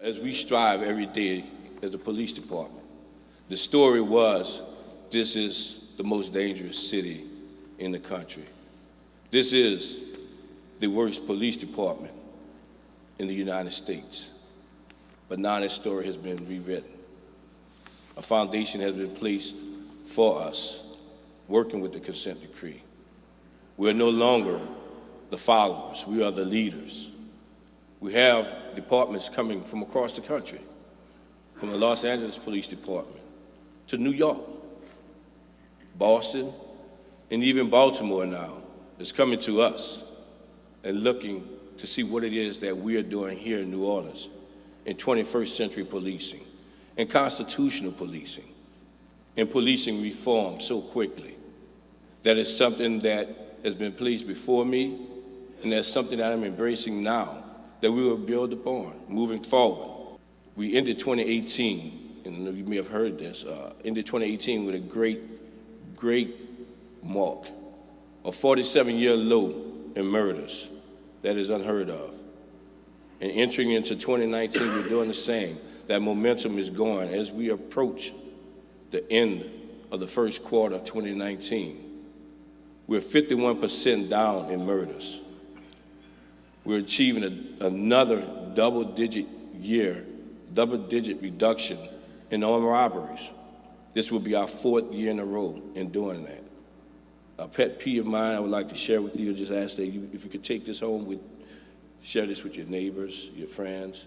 As we strive every day as a police department, the story was, this is the most dangerous city in the country. This is the worst police department in the United States. But now that story has been rewritten. A foundation has been placed for us, working with the consent decree. We are no longer the followers, we are the leaders. We have departments coming from across the country, from the Los Angeles Police Department to New York, Boston, and even Baltimore now is coming to us and looking to see what it is that we are doing here in New Orleans in 21st century policing, and constitutional policing, and policing reform so quickly. That is something that has been placed before me, and that's something that I'm embracing now, that we will build upon moving forward. We ended 2018, and you may have heard this, ended 2018 with a great mark, a 47-year low in murders. That is unheard of. And entering into 2019, we're doing the same. That momentum is going as we approach the end of the first quarter of 2019. We're 51% down in murders. We're achieving another double-digit reduction in armed robberies. This will be our 4th year in a row in doing that. A pet peeve of mine I would like to share with you, just ask that if you could take this home, share this with your neighbors, your friends.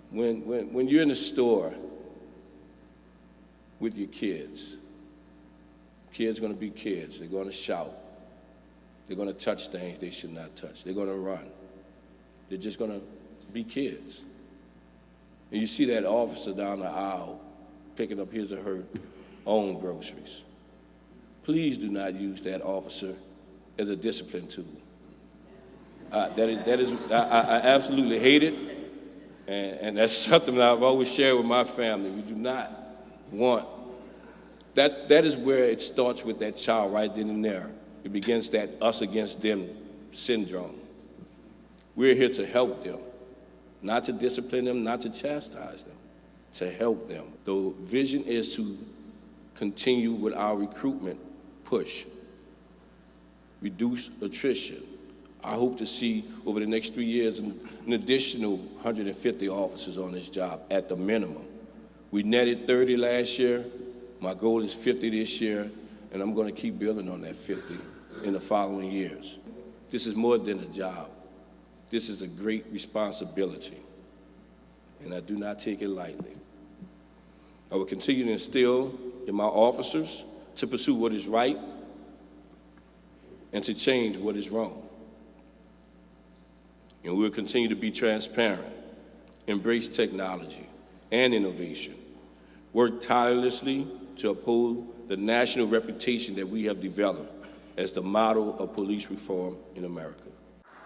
When you're in the store with your kids are going to be kids. They're going to shout. They're going to touch things they should not touch. They're going to run. They're just going to be kids. And you see that officer down the aisle picking up his or her own groceries. Please do not use that officer as a discipline tool. I absolutely hate it, and that's something that I've always shared with my family. We do not want that. That is where it starts with that child right then and there. It begins that us against them syndrome. We're here to help them, not to discipline them, not to chastise them, to help them. The vision is to continue with our recruitment push, reduce attrition. I hope to see over the next 3 years an additional 150 officers on this job at the minimum. We netted 30 last year. My goal is 50 this year, and I'm going to keep building on that 50 in the following years. This is more than a job. This is a great responsibility, and I do not take it lightly. I will continue to instill in my officers to pursue what is right and to change what is wrong. And we'll continue to be transparent, embrace technology and innovation, work tirelessly to uphold the national reputation that we have developed as the model of police reform in America.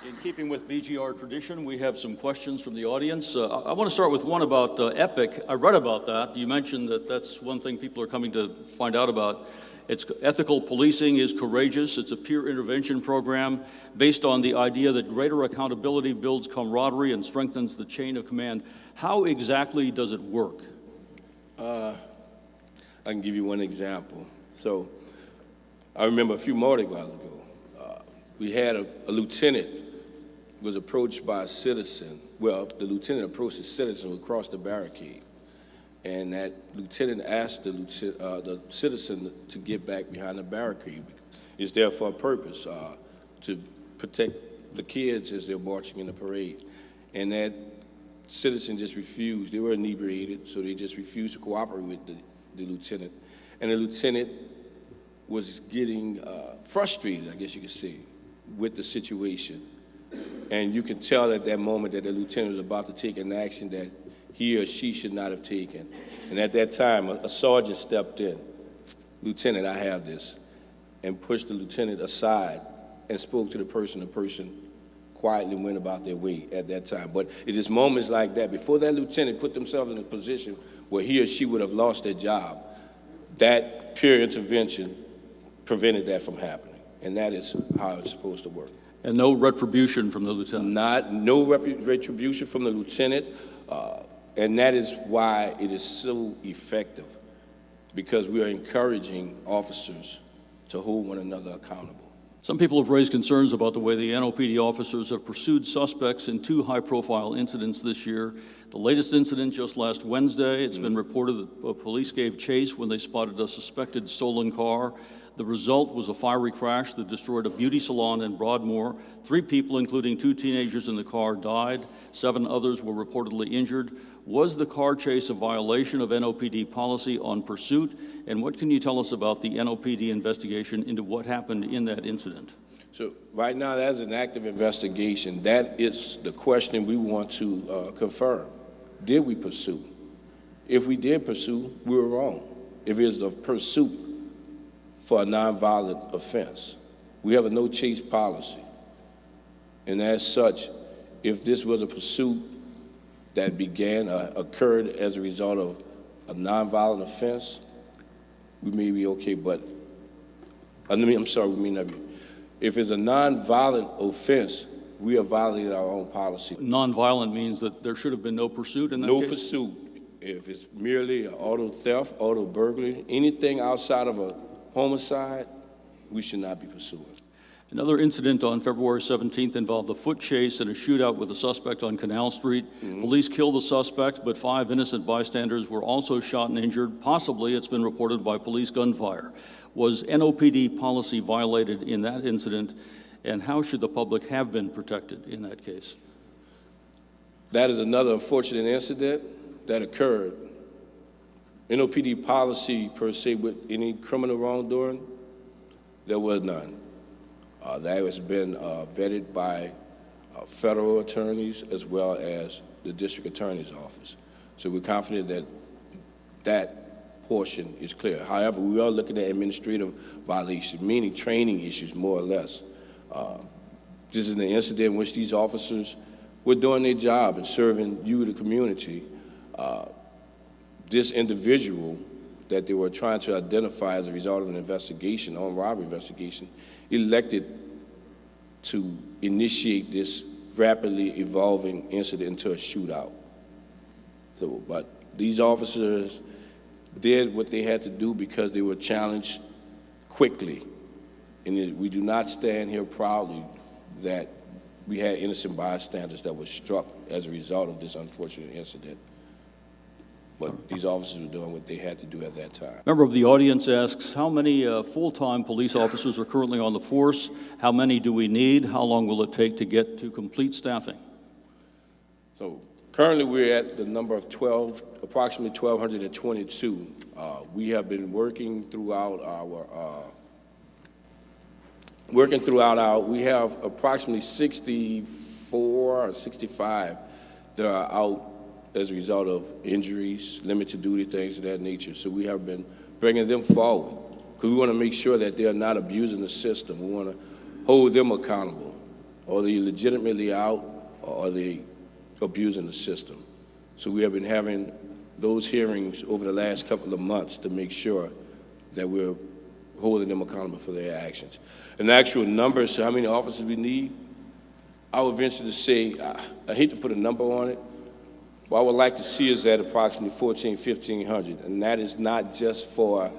In keeping with BGR tradition, we have some questions from the audience. I want to start with one about EPIC. I read about that. You mentioned that that's one thing people are coming to find out about. It's ethical policing is courageous. It's a peer intervention program based on the idea that greater accountability builds camaraderie and strengthens the chain of command. How exactly does it work? I can give you one example. So I remember a few Mardi Gras ago, we had a lieutenant was approached by a citizen. Well, the lieutenant approached a citizen who crossed the barricade. And that lieutenant asked the citizen to get back behind the barricade. It's there for a purpose, to protect the kids as they're marching in the parade. And that citizen just refused. They were inebriated, so they just refused to cooperate with the lieutenant. And the lieutenant was getting frustrated, I guess you could say, with the situation. And you can tell at that moment that the lieutenant was about to take an action that he or she should not have taken. And at that time, a sergeant stepped in. Lieutenant, I have this, and pushed the lieutenant aside and spoke to the person. The person quietly went about their way at that time. But it is moments like that, before that lieutenant put themselves in a position where he or she would have lost their job, that peer intervention prevented that from happening. And that is how it's supposed to work. And no retribution from the lieutenant? No retribution from the lieutenant. And that is why it is so effective, because we are encouraging officers to hold one another accountable. Some people have raised concerns about the way the NOPD officers have pursued suspects in 2 high-profile incidents this year. The latest incident just last Wednesday, it's been reported that police gave chase when they spotted a suspected stolen car. The result was a fiery crash that destroyed a beauty salon in Broadmoor. 3 people, including 2 teenagers in the car, died. 7 others were reportedly injured. Was the car chase a violation of NOPD policy on pursuit? And what can you tell us about the NOPD investigation into what happened in that incident? So right now, that's an active investigation. That is the question we want to confirm. Did we pursue? If we did pursue, we were wrong. If it's a pursuit for a nonviolent offense, we have a no chase policy. And as such, if this was a pursuit that occurred as a result of a nonviolent offense, we may be okay, but, I'm sorry, we may not be. If it's a nonviolent offense, we have violated our own policy. Nonviolent means that there should have been no pursuit in that No case? pursuit. If it's merely an auto theft, auto burglary, anything outside of a homicide, we should not be pursuing. Another incident on February 17th involved a foot chase and a shootout with a suspect on Canal Street. Police killed the suspect, but 5 innocent bystanders were also shot and injured. Possibly, it's been reported, by police gunfire. Was NOPD policy violated in that incident, and how should the public have been protected in that case? That is another unfortunate incident that occurred. NOPD policy, per se, with any criminal wrongdoing, there was none. That has been vetted by federal attorneys as well as the district attorney's office. So we're confident that that portion is clear. However, we are looking at administrative violations, meaning training issues, more or less. This is an incident in which these officers were doing their job and serving you, the community. This individual that they were trying to identify as a result of an investigation, armed robbery investigation, elected to initiate this rapidly evolving incident into a shootout. So, but these officers did what they had to do because they were challenged quickly. And we do not stand here proudly that we had innocent bystanders that were struck as a result of this unfortunate incident. But these officers were doing what they had to do at that time. Member of the audience asks, how many full-time police officers are currently on the force? How many do we need? How long will it take to get to complete staffing? So currently we're at the number of approximately 1,222. We have been working throughout we have approximately 64 or 65 that are out as a result of injuries, limited duty, things of that nature. So we have been bringing them forward because we want to make sure that they are not abusing the system. We want to hold them accountable. Are they legitimately out, or are they abusing the system? So we have been having those hearings over the last couple of months to make sure that we're holding them accountable for their actions. An actual number, so how many officers we need, I would venture to say, I hate to put a number on it, what I would like to see is at approximately 1,500, and that is not just for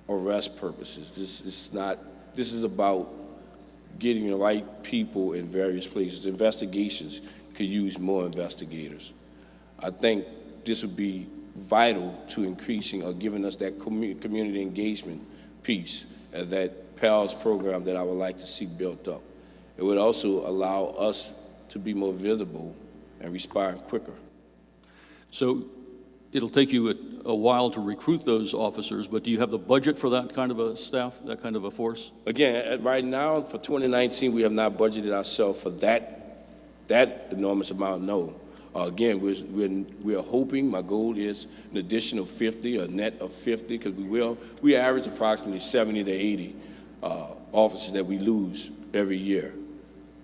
arrest purposes. This is about getting the right people in various places. Investigations could use more investigators. I think this would be vital to increasing or giving us that community engagement piece as that PALS program that I would like to see built up. It would also allow us to be more visible and respond quicker. So It'll take you a while to recruit those officers, but do you have the budget for that kind of a staff, that kind of a force? again, right now for 2019, we have not budgeted ourselves for that enormous amount. No. Again, we're hoping. My goal is an additional 50, a net of 50, because we average approximately 70 to 80 officers that we lose every year.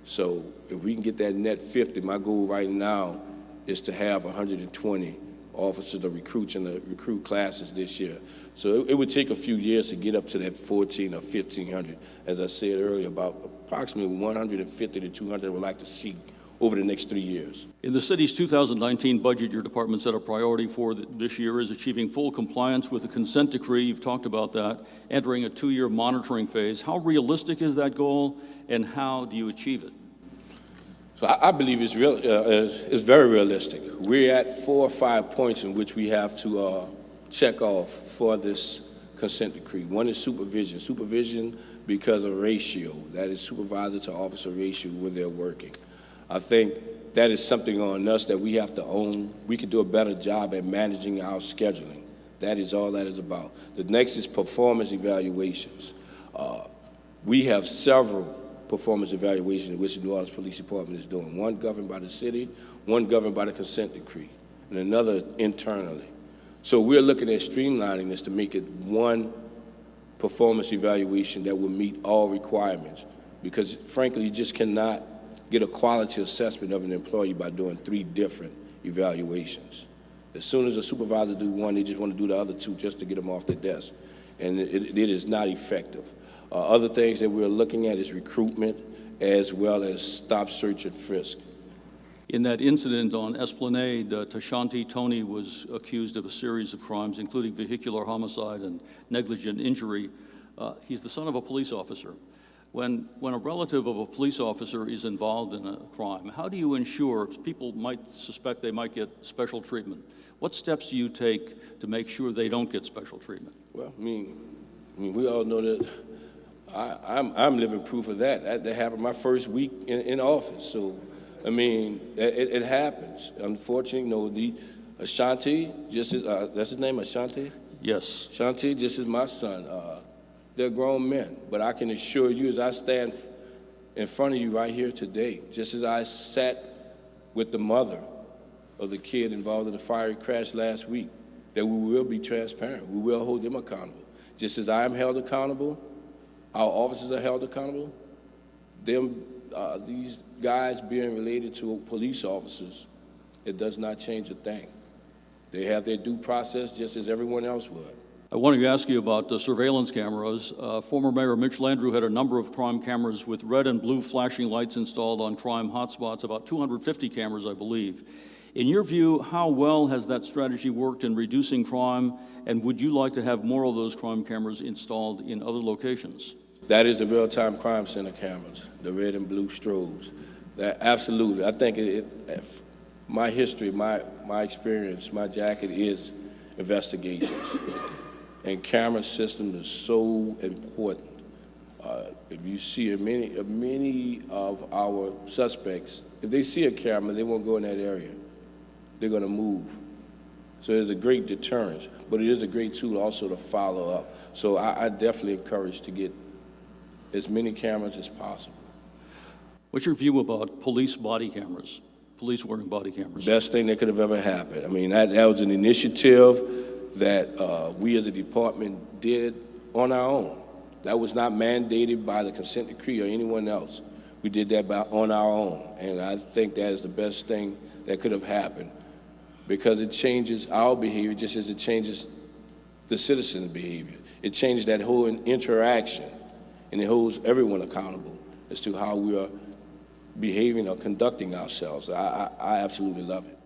So if we can get that net 50, my goal right now is to have 120 officers to recruit in the recruit classes this year. So it would take a few years to get up to that 14 or 1,500. As I said earlier, about approximately 150 to 200 would like to see over the next 3 years. In the city's 2019 budget, your department set a priority for this year is achieving full compliance with the consent decree. You've talked about that, entering a 2-year monitoring phase. How realistic is that goal, and how do you achieve it? So I believe it's very realistic. We're at 4 or 5 points in which we have to check off for this consent decree. One is supervision. Supervision because of ratio. That is supervisor to officer ratio where they're working. I think that is something on us that we have to own. We can do a better job at managing our scheduling. That is all that is about. The next is performance evaluations. We have several performance evaluations which the New Orleans Police Department is doing. One governed by the city, one governed by the consent decree, and another internally. So we're looking at streamlining this to make it one performance evaluation that will meet all requirements, because frankly, you just cannot get a quality assessment of an employee by doing 3 different evaluations. As soon as a supervisor do one, they just want to do the other 2 just to get them off the desk, and it is not effective. Other things that we're looking at is recruitment as well as stop, search, and frisk. In that incident on Esplanade, Tashanti Tony was accused of a series of crimes, including vehicular homicide and negligent injury. He's the son of a police officer. When a relative of a police officer is involved in a crime, how do you ensure people might suspect they might get special treatment? What steps do you take to make sure they don't get special treatment? Well, I mean, we all know that I'm living proof of that. That happened my first week in office. So, I mean, it happens. Unfortunately, the Ashanti, just as, that's his name, Ashanti? Yes. Ashanti, just as my son. They're grown men, but I can assure you as I stand in front of you right here today, just as I sat with the mother of the kid involved in the fiery crash last week, that we will be transparent. We will hold them accountable. Just as I am held accountable, our officers are held accountable, these guys being related to police officers, it does not change a thing. They have their due process just as everyone else would. I wanted to ask you about the surveillance cameras. Former Mayor Mitch Landrieu had a number of crime cameras with red and blue flashing lights installed on crime hotspots, about 250 cameras, I believe. In your view, how well has that strategy worked in reducing crime, and would you like to have more of those crime cameras installed in other locations? That is the real-time crime center cameras, the red and blue strobes. That absolutely. I think my history, my experience, my jacket is investigations. And camera system is so important. If you see many of our suspects, if they see a camera, they won't go in that area. They're going to move. So it's a great deterrence, but it is a great tool also to follow up. So I definitely encourage to get as many cameras as possible. What's your view about police body cameras, police wearing body cameras? Best thing that could have ever happened. I mean, that was an initiative that we as a department did on our own. That was not mandated by the consent decree or anyone else. We did that on our own, and I think that is the best thing that could have happened, because it changes our behavior just as it changes the citizens' behavior. It changes that whole interaction, and it holds everyone accountable as to how we are behaving or conducting ourselves. I absolutely love it.